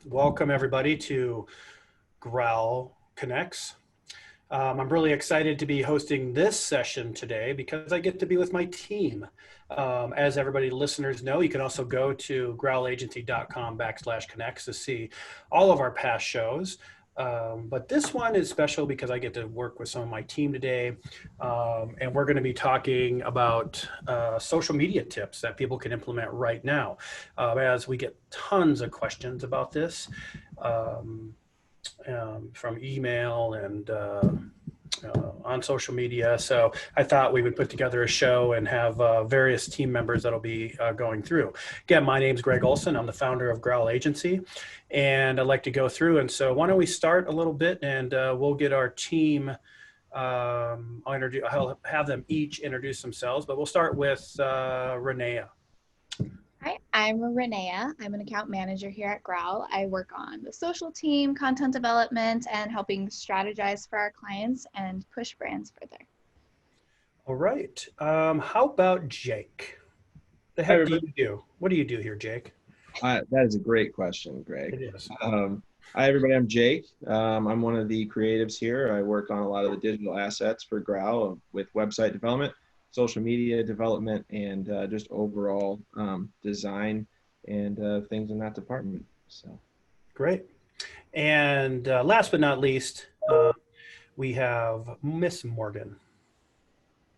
Welcome everybody to GROWL Connex. I'm really excited to be hosting this session today because I get to be with my team. As everybody listeners know, you can also go to growlagency.com/Connex to see all of our past shows. But this one is special because I get to work with some of my team today. And we're going to be talking about social media tips that people can implement right now. As we get tons of questions about this from email and on social media. So I thought we would put together a show and have various team members that'll be going through. Again, my name's Greg Olson. I'm the founder of GROWL Agency, and I'd like to go through. And so why don't we start a little bit, and we'll get our team. I'll have them each introduce themselves, but we'll start with Renea. Hi, I'm Renea. I'm an account manager here at GROWL. I work on the social team, content development, and helping strategize for our clients and push brands further. All right. How about Jake? The heck do you do? What do you do here, Jake? That is a great question, Greg. It is. Hi, everybody. I'm Jake. I'm one of the creatives here. I work on a lot of the digital assets for GROWL with website development, social media development, and just overall design and things in that department. So, great. And last but not least, we have Miss Morgan.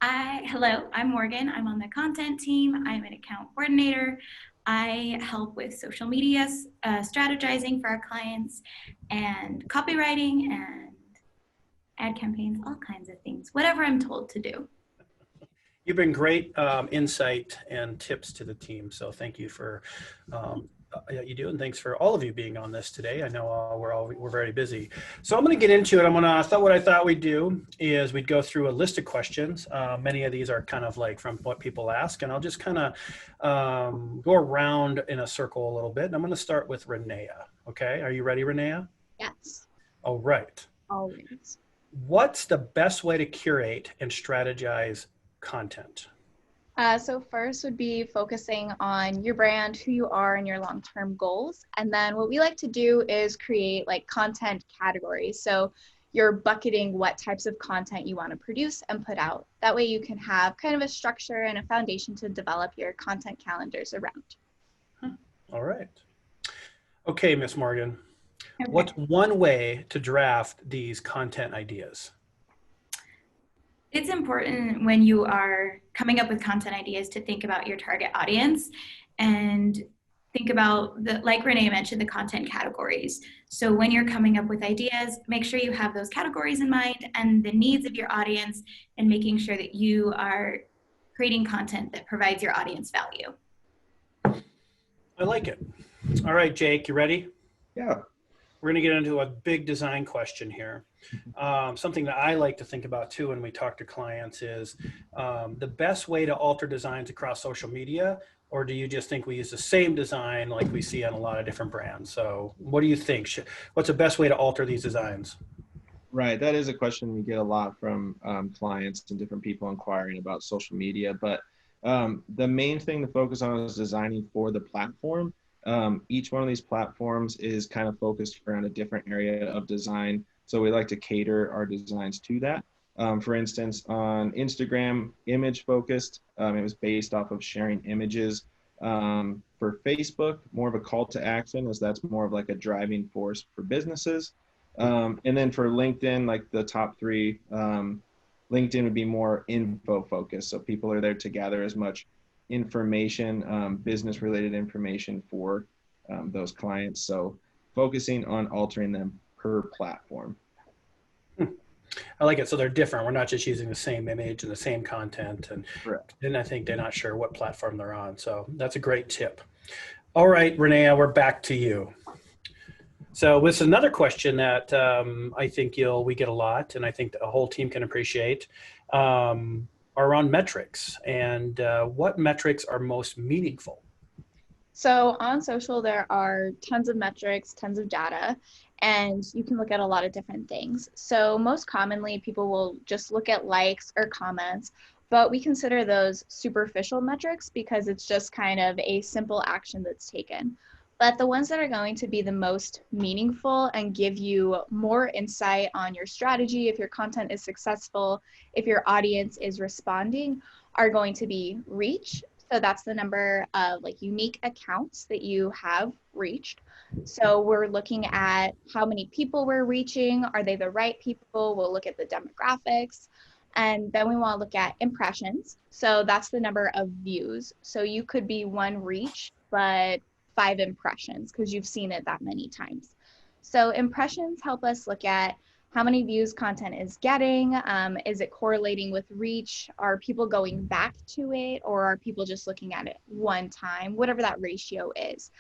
Hello, I'm Morgan. I'm on the content team. I'm an account coordinator. I help with social media strategizing for our clients and copywriting and ad campaigns, all kinds of things, whatever I'm told to do. You've been great insight and tips to the team. So thank you for you do, and thanks for all of you being on this today. I know we're very busy. So I'm going to get into it. What I thought we'd do is we'd go through a list of questions. Many of these are kind of like from what people ask, and I'll just kind of go around in a circle a little bit. And I'm going to start with Renea. Okay, are you ready, Renea? Yes. All right. Always. What's the best way to curate and strategize content? So first would be focusing on your brand, who you are, and your long-term goals. And then what we like to do is create like content categories. So you're bucketing what types of content you want to produce and put out. That way you can have kind of a structure and a foundation to develop your content calendars around. All right. Okay, Miss Morgan. Okay. What's one way to draft these content ideas? It's important when you are coming up with content ideas to think about your target audience and think about, like Renee mentioned, the content categories. So when you're coming up with ideas, make sure you have those categories in mind and the needs of your audience, and making sure that you are creating content that provides your audience value. I like it. All right, Jake, you ready? yeah. We're going to get into a big design question here. Something that I like to think about too when we talk to clients is the best way to alter designs across social media, or do you just think we use the same design like we see on a lot of different brands? So what do you think? What's the best way to alter these designs? Right. That is a question we get a lot from clients and different people inquiring about social media. But the main thing to focus on is designing for the platform. Each one of these platforms is kind of focused around a different area of design. So we like to cater our designs to that. For instance, on Instagram, image focused, it was based off of sharing images. For Facebook, more of a call to action, as that's more of like a driving force for businesses. And then for LinkedIn, like the top three, LinkedIn would be more info focused. So people are there to gather as much information, business related information for those clients. So focusing on altering them per platform. I like it. So they're different. We're not just using the same image and the same content. And then I think they're not sure what platform they're on. So that's a great tip. All right, Renee, we're back to you. So this is another question that I think we get a lot, and I think the whole team can appreciate, are around metrics, and what metrics are most meaningful? So on social, there are tons of metrics, tons of data, and you can look at a lot of different things. So most commonly, people will just look at likes or comments, but we consider those superficial metrics because it's just kind of a simple action that's taken. But the ones that are going to be the most meaningful and give you more insight on your strategy, if your content is successful, if your audience is responding, are going to be reach. So that's the number of like unique accounts that you have reached. So we're looking at how many people we're reaching. Are they the right people? We'll look at the demographics. And then we want to look at impressions. So that's the number of views. So you could be one reach, but 5 impressions because you've seen it that many times. So impressions help us look at how many views content is getting. Is it correlating with reach? Are people going back to it, or are people just looking at it one time, whatever that ratio is.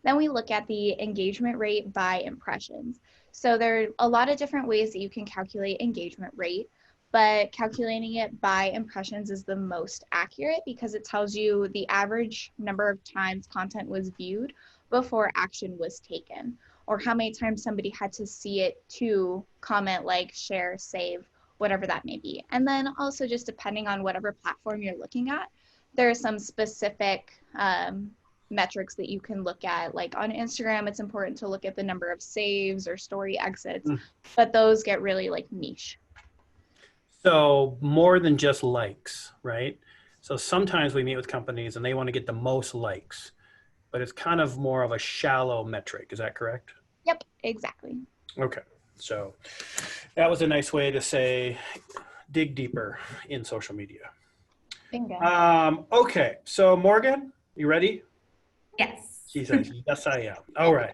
Then we look at the engagement rate by impressions. So there are a lot of different ways that you can calculate engagement rate, but calculating it by impressions is the most accurate because it tells you the average number of times content was viewed before action was taken, or how many times somebody had to see it to comment, like, share, save, whatever that may be. And then also just depending on whatever platform you're looking at, there are some specific metrics that you can look at. Like on Instagram, it's important to look at the number of saves or story exits, but those get really like niche. So more than just likes, right? So sometimes we meet with companies and they want to get the most likes, but it's kind of more of a shallow metric. Is that correct? Yep, exactly. Okay. So that was a nice way to say, dig deeper in social media. Bingo. Okay. So Morgan, you ready? Yes. She says, yes, I am. All right.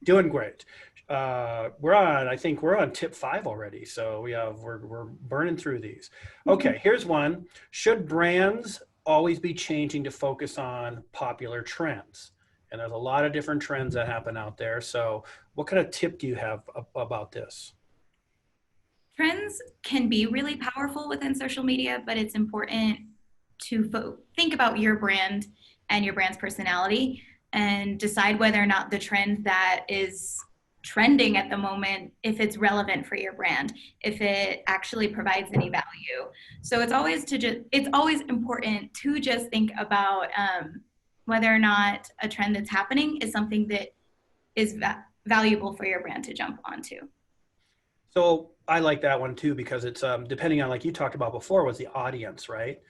Doing great. I think we're on tip 5 already. So we're burning through these. Okay, here's one. Should brands always be changing to focus on popular trends? And there's a lot of different trends that happen out there. So what kind of tip do you have about this? Trends can be really powerful within social media, but it's important to think about your brand and your brand's personality and decide whether or not the trend that is trending at the moment, if it's relevant for your brand, if it actually provides any value. So it's always important to just think about whether or not a trend that's happening is something that is valuable for your brand to jump onto. So I like that one too, because it's depending on, like you talked about before, was the audience, right?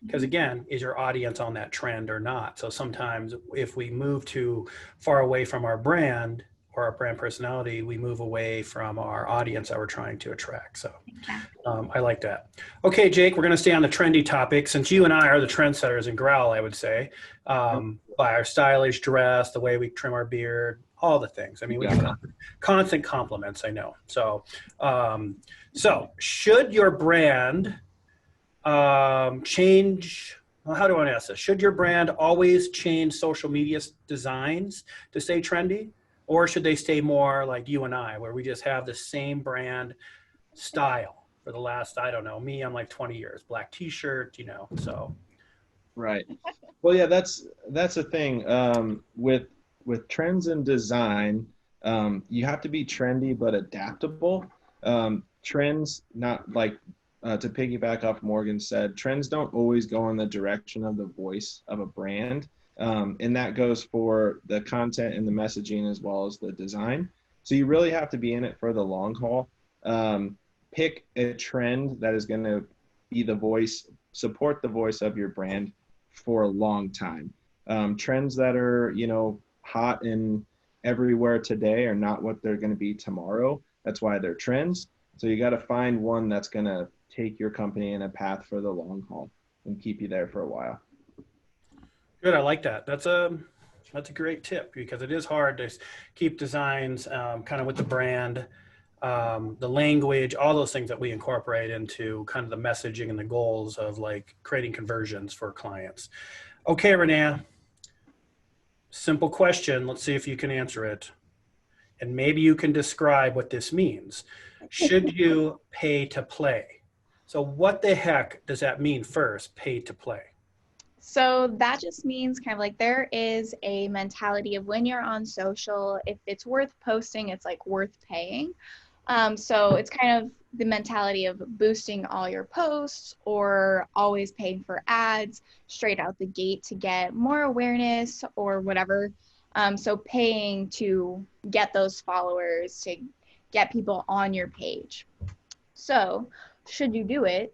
Because again, is your audience on that trend or not? So sometimes if we move too far away from our brand or our brand personality, we move away from our audience that we're trying to attract. So I like that. Okay, Jake, we're going to stay on the trendy topic. Since you and I are the trendsetters in GROWL, I would say, by our stylish dress, the way we trim our beard, all the things. I mean, we get constant compliments, I know. So, should your brand change? Well, how do I ask this? Should your brand always change social media designs to stay trendy? Or should they stay more like you and I, where we just have the same brand style for the last, I don't know, I'm like 20 years, black t-shirt, so. Right. Well, yeah, that's the thing with trends in design. You have to be trendy but adaptable. Trends, not like to piggyback off Morgan said, trends don't always go in the direction of the voice of a brand. And that goes for the content and the messaging as well as the design. So you really have to be in it for the long haul. Pick a trend that is going to be the voice, support the voice of your brand for a long time. Trends that are, hot and everywhere today are not what they're going to be tomorrow. That's why they're trends. So you got to find one that's going to take your company in a path for the long haul and keep you there for a while. Good, I like that. That's a great tip, because it is hard to keep designs kind of with the brand, the language, all those things that we incorporate into kind of the messaging and the goals of like creating conversions for clients. Okay, Renee, simple question. Let's see if you can answer it. And maybe you can describe what this means. Should you pay to play? So what the heck does that mean first, pay to play? So that just means kind of like there is a mentality of when you're on social, if it's worth posting, it's like worth paying. So it's kind of the mentality of boosting all your posts or always paying for ads straight out the gate to get more awareness or whatever. So paying to get those followers, to get people on your page. So should you do it,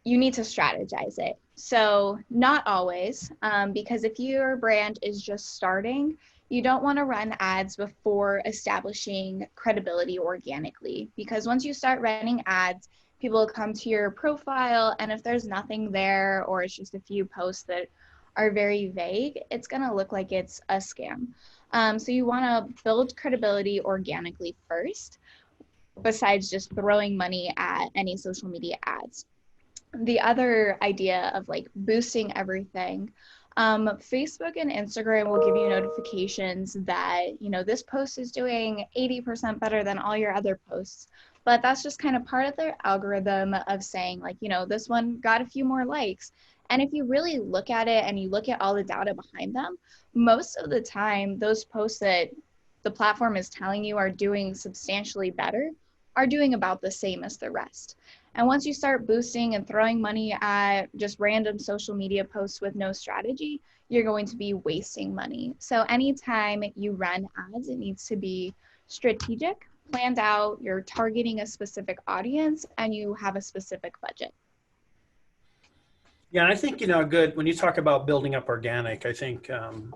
you need to strategize it. So not always, because if your brand is just starting, you don't want to run ads before establishing credibility organically, because once you start running ads, people will come to your profile, and if there's nothing there, or it's just a few posts that are very vague, it's going to look like it's a scam. So you want to build credibility organically first, besides just throwing money at any social media ads. The other idea of like boosting everything, Facebook and Instagram will give you notifications that, this post is doing 80% better than all your other posts. But that's just kind of part of their algorithm of saying like, this one got a few more likes. And if you really look at it and you look at all the data behind them, most of the time, those posts that the platform is telling you are doing substantially better are doing about the same as the rest. And once you start boosting and throwing money at just random social media posts with no strategy, you're going to be wasting money. So anytime you run ads, it needs to be strategic, planned out, you're targeting a specific audience, and you have a specific budget. Yeah, and I think, good, when you talk about building up organic, I think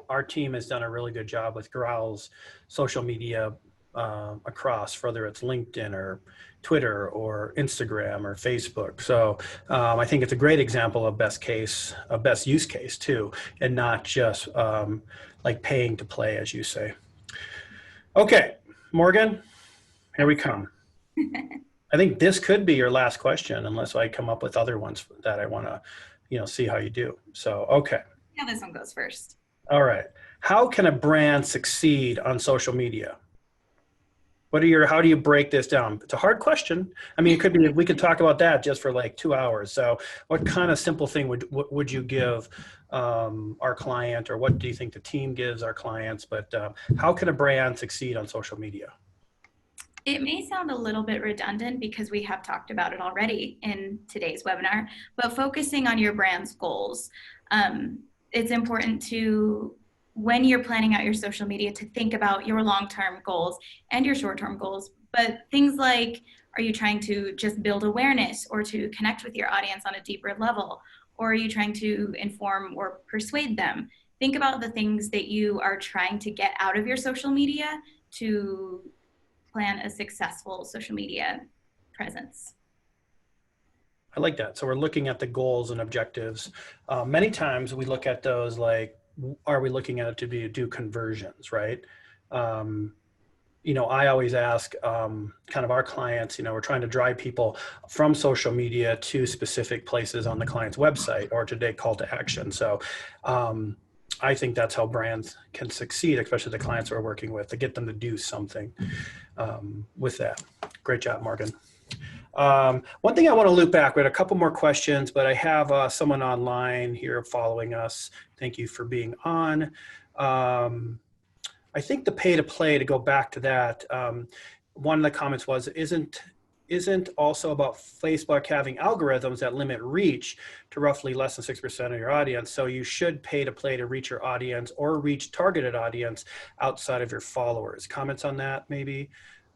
our team has done a really good job with GROWL's social media across, whether it's LinkedIn or Twitter or Instagram or Facebook. So I think it's a great example of best use case too, and not just like paying to play, as you say. Okay, Morgan, here we come. I think this could be your last question, unless I come up with other ones that I want to, see how you do. So, okay. Yeah, this one goes first. All right. How can a brand succeed on social media? How do you break this down? It's a hard question. I mean, it could be, we could talk about that just for like 2 hours. So what kind of simple thing would you give our client, or what do you think the team gives our clients? But how can a brand succeed on social media? It may sound a little bit redundant because we have talked about it already in today's webinar, but focusing on your brand's goals. It's important to, when you're planning out your social media, to think about your long-term goals and your short-term goals. But things like, are you trying to just build awareness or to connect with your audience on a deeper level? Or are you trying to inform or persuade them? Think about the things that you are trying to get out of your social media to plan a successful social media presence. I like that. So we're looking at the goals and objectives. Many times we look at those like, are we looking at it to do conversions, right? I always ask kind of our clients, we're trying to drive people from social media to specific places on the client's website, or today call to action. So I think that's how brands can succeed, especially the clients we're working with, to get them to do something with that. Great job, Morgan. One thing I want to loop back, we had a couple more questions, but I have someone online here following us. Thank you for being on. I think the pay to play, to go back to that, one of the comments was, isn't also about Facebook having algorithms that limit reach to roughly less than 6% of your audience. So you should pay to play to reach your audience or reach targeted audience outside of your followers. Comments on that, maybe,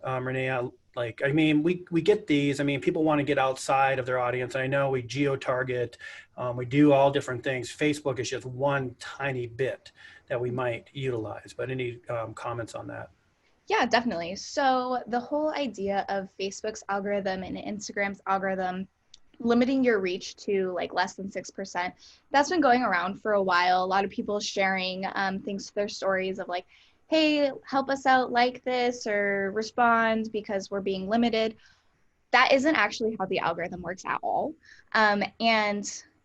Renee? We get these. People want to get outside of their audience. I know we geo-target, we do all different things. Facebook is just one tiny bit that we might utilize, but any comments on that? Yeah, definitely. So the whole idea of Facebook's algorithm and Instagram's algorithm limiting your reach to like less than 6%, that's been going around for a while. A lot of people sharing things to their stories of like, hey, help us out, like this, or respond because we're being limited. That isn't actually how the algorithm works at all. And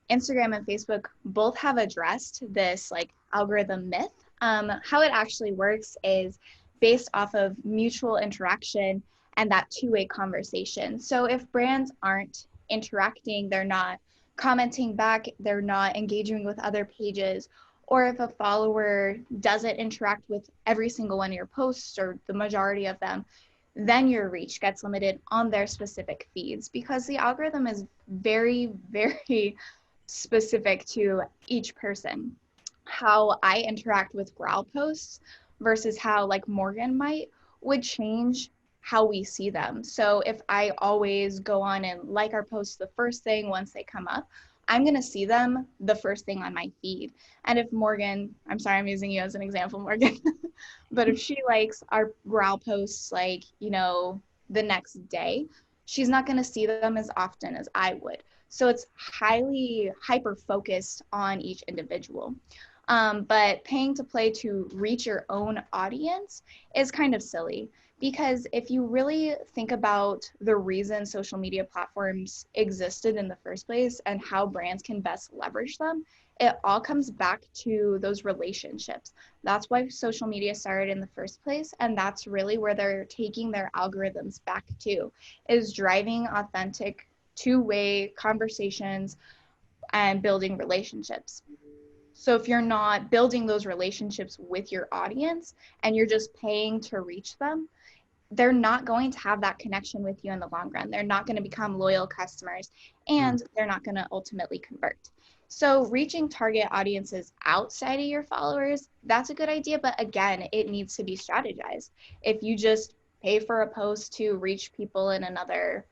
Instagram and Facebook both have addressed this like algorithm myth. How it actually works is based off of mutual interaction and that two-way conversation. So if brands aren't interacting, they're not commenting back, they're not engaging with other pages, or if a follower doesn't interact with every single one of your posts or the majority of them, then your reach gets limited on their specific feeds, because the algorithm is very, very specific to each person. how I interact with growl posts versus how like Morgan might would change how we see them. So if I always go on and like our posts the first thing once they come up, I'm going to see them the first thing on my feed. And if Morgan, I'm sorry, I'm using you as an example, Morgan, but if she likes our growl posts like, you know, the next day, she's not going to see them as often as I would. So it's highly hyper focused on each individual. But paying to play to reach your own audience is kind of silly, because if you really think about the reason social media platforms existed in the first place and how brands can best leverage them, it all comes back to those relationships. That's why social media started in the first place, and that's really where they're taking their algorithms back to, is driving authentic two-way conversations and building relationships. So if you're not building those relationships with your audience and you're just paying to reach them, they're not going to have that connection with you in the long run. They're not going to become loyal customers, and they're not going to ultimately convert. So reaching target audiences outside of your followers, that's a good idea. But again, it needs to be strategized. If you just pay for a post to reach people in another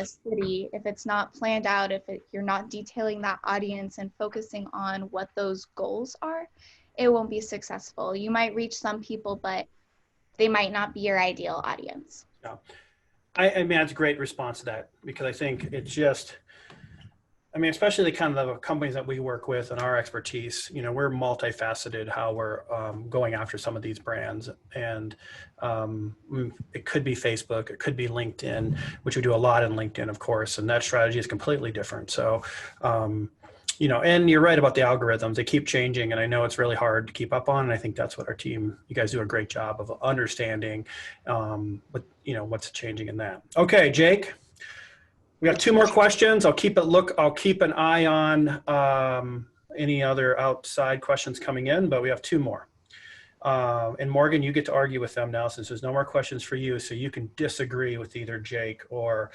city, if it's not planned out, you're not detailing that audience and focusing on what those goals are, it won't be successful. You might reach some people, but they might not be your ideal audience. Yeah. I mean, that's a great response to that, because I think it's just, I mean, especially the kind of the companies that we work with and our expertise, you know, we're multifaceted how we're going after some of these brands. And it could be Facebook, it could be LinkedIn, which we do a lot in LinkedIn, of course, and that strategy is completely different. So, you know, and you're right about the algorithms. They keep changing, and I know it's really hard to keep up on. And I think that's what our team, you guys do a great job of understanding what, you know, what's changing in that. Okay, Jake. We got two more questions. I'll keep an eye on any other outside questions coming in, but we have two more. And Morgan, you get to argue with them now since there's no more questions for you, so you can disagree with either Jake or,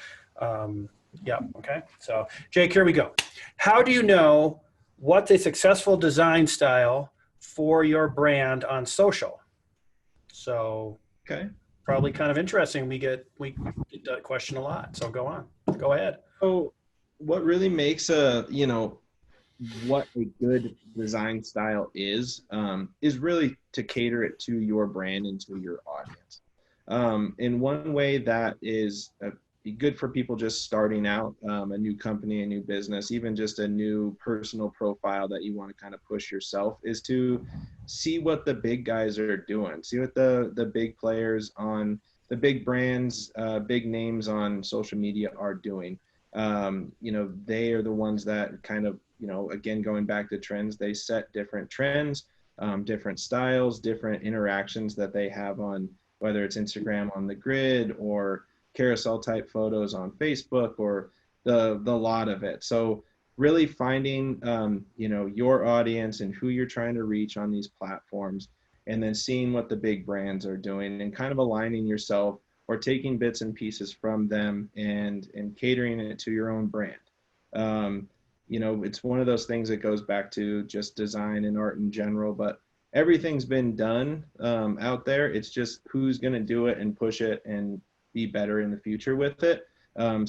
yeah, okay. So Jake, here we go. How do you know what's a successful design style for your brand on social? So Okay. probably kind of interesting. We get that question a lot, so go on. Go ahead. So what really makes what a good design style is really to cater it to your brand and to your audience. In one way that is good for people just starting out, a new company, a new business, even just a new personal profile that you want to kind of push yourself, is to see what the big guys are doing. See what the big players on the big brands, big names on social media are doing. You know, they are the ones that kind of, you know, again, going back to trends, they set different trends, different styles, different interactions that they have on, whether it's Instagram on the grid or carousel type photos on Facebook, or the lot of it. So really finding, you know, your audience and who you're trying to reach on these platforms, and then seeing what the big brands are doing and kind of aligning yourself or taking bits and pieces from them and catering it to your own brand. You know, it's one of those things that goes back to just design and art in general, but everything's been done out there. It's just who's going to do it and push it and be better in the future with it.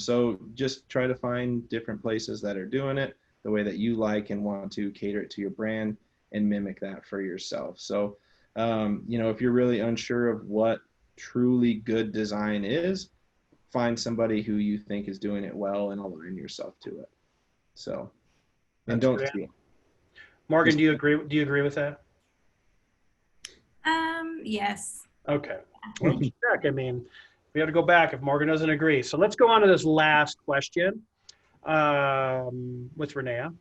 So just try to find different places that are doing it the way that you like and want to cater it to your brand and mimic that for yourself. So, you know, if you're really unsure of what truly good design is, find somebody who you think is doing it well and align yourself to it. So, and don't steal. Morgan, do you agree with that? Yes. Okay. Well, check. I mean, we have to go back if Morgan doesn't agree. So let's go on to this last question with Renea.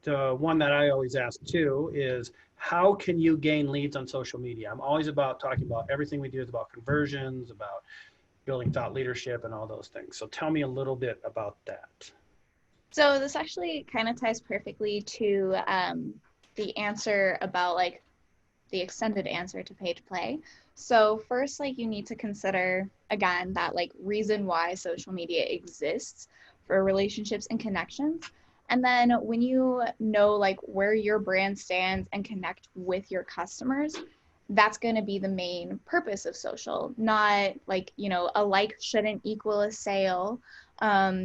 The one that I always ask too is, how can you gain leads on social media? I'm always about talking about everything we do is about conversions, about building thought leadership and all those things. So tell me a little bit about that. So this actually kind of ties perfectly to the answer about like the extended answer to pay to play. So first, like, you need to consider, again, that like reason why social media exists for relationships and connections. And then when you know like where your brand stands and connect with your customers, that's going to be the main purpose of social, not like, you know, a like shouldn't equal a sale,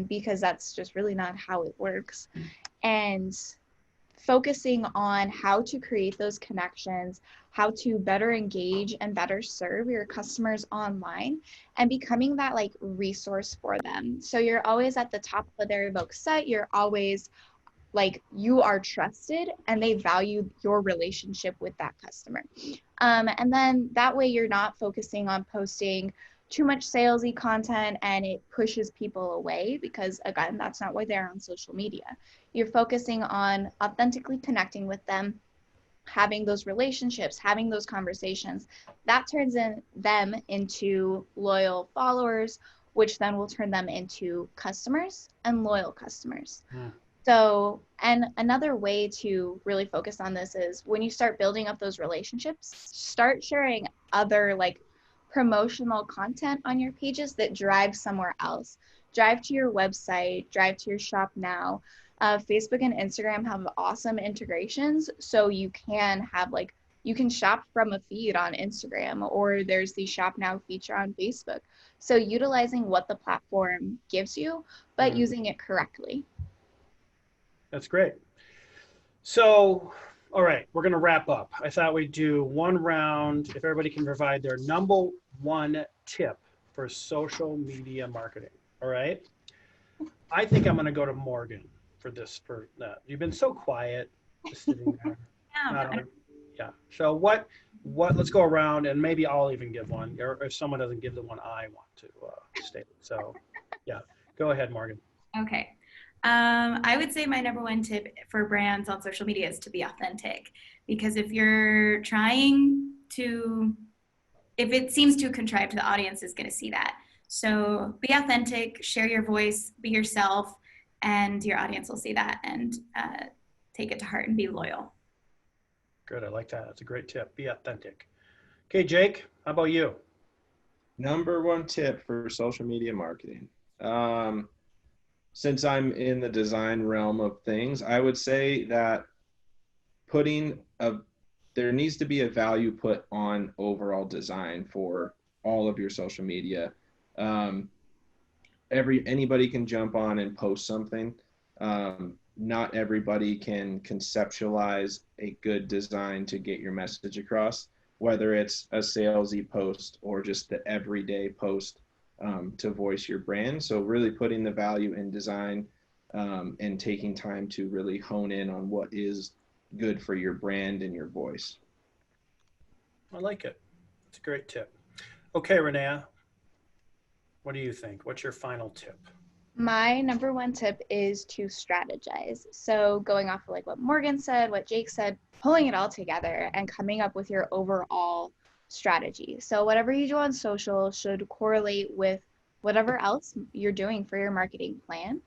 because that's just really not how it works. And focusing on how to create those connections, how to better engage and better serve your customers online, and becoming that like resource for them. So you're always at the top of their Evoke site, you're always like you are trusted and they value your relationship with that customer. And then that way you're not focusing on posting too much salesy content and it pushes people away, because again, that's not why they're on social media. You're focusing on authentically connecting with them, having those relationships, having those conversations. That turns them into loyal followers, which then will turn them into customers and loyal customers. So, and another way to really focus on this is when you start building up those relationships, start sharing other like promotional content on your pages that drive somewhere else. Drive to your website, drive to your shop now. Facebook and Instagram have awesome integrations. So you can have like, you can shop from a feed on Instagram, or there's the shop now feature on Facebook. So utilizing what the platform gives you, but using it correctly. That's great. So, all right, we're going to wrap up. I thought we'd do one round if everybody can provide their number one tip for social media marketing. All right. I think I'm going to go to Morgan for this, for that. You've been so quiet, just sitting there. Yeah. So let's go around and maybe I'll even give one, or if someone doesn't give the one I want to state. So yeah, go ahead, Morgan. Okay. I would say my number one tip for brands on social media is to be authentic, because if you're trying to, if it seems too contrived, the audience is going to see that. So be authentic, share your voice, be yourself, and your audience will see that and take it to heart and be loyal. Good. I like that. That's a great tip. Be authentic. Okay, Jake, how about you? Number one tip for social media marketing. Since I'm in the design realm of things, I would say that there needs to be a value put on overall design for all of your social media. Anybody can jump on and post something. Not everybody can conceptualize a good design to get your message across, whether it's a salesy post or just the everyday post to voice your brand. So really putting the value in design and taking time to really hone in on what is good for your brand and your voice. I like it. It's a great tip. Okay, Renee, what do you think? What's your final tip? My number one tip is to strategize. So going off of like what Morgan said, what Jake said, pulling it all together and coming up with your overall strategy. So whatever you do on social should correlate with whatever else you're doing for your marketing plan.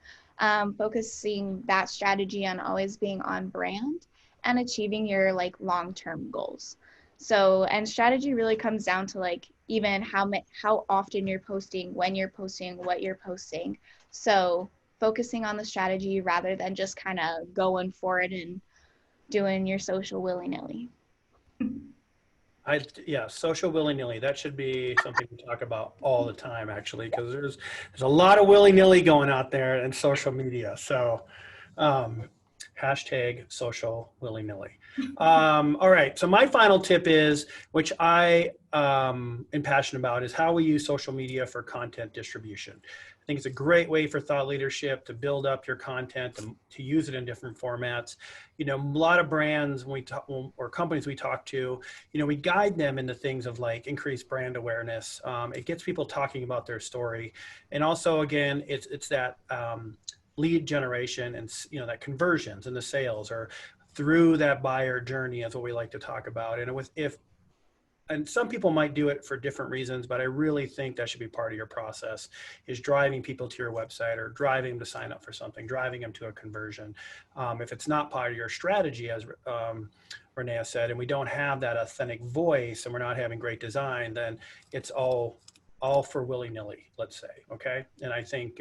Focusing that strategy on always being on brand and achieving your like long-term goals. So, and strategy really comes down to like even how often you're posting, when you're posting, what you're posting. So focusing on the strategy rather than just kind of going for it and doing your social willy-nilly. Yeah, social willy-nilly. That should be something we talk about all the time, actually, because there's a lot of willy-nilly going out there in social media. So hashtag social willy-nilly. All right. So my final tip is, which I am passionate about, is how we use social media for content distribution. I think it's a great way for thought leadership to build up your content, to use it in different formats. You know, a lot of brands when we talk, or companies we talk to, you know, we guide them into things of like increased brand awareness. It gets people talking about their story. And also, again, it's that lead generation and, you know, that conversions and the sales, or through that buyer journey is what we like to talk about. And some people might do it for different reasons, but I really think that should be part of your process, is driving people to your website or driving them to sign up for something, driving them to a conversion. If it's not part of your strategy, as Renee said, and we don't have that authentic voice and we're not having great design, then it's all for willy-nilly, let's say. Okay. And I think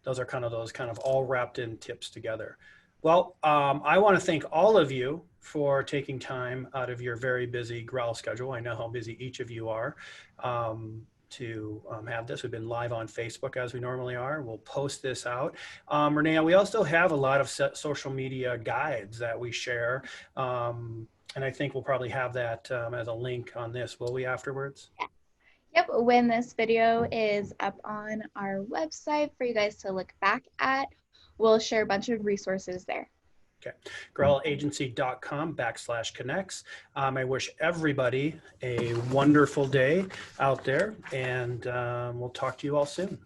those are kind of all wrapped in tips together. Well, I want to thank all of you for taking time out of your very busy GROWL schedule. I know how busy each of you are to have this. We've been live on Facebook as we normally are. We'll post this out. Renee, we also have a lot of social media guides that we share. And I think we'll probably have that as a link on this, will we, afterwards? Yep, when this video is up on our website for you guys to look back at, we'll share a bunch of resources there. Okay, growlagency.com/Connex. I wish everybody a wonderful day out there, and we'll talk to you all soon.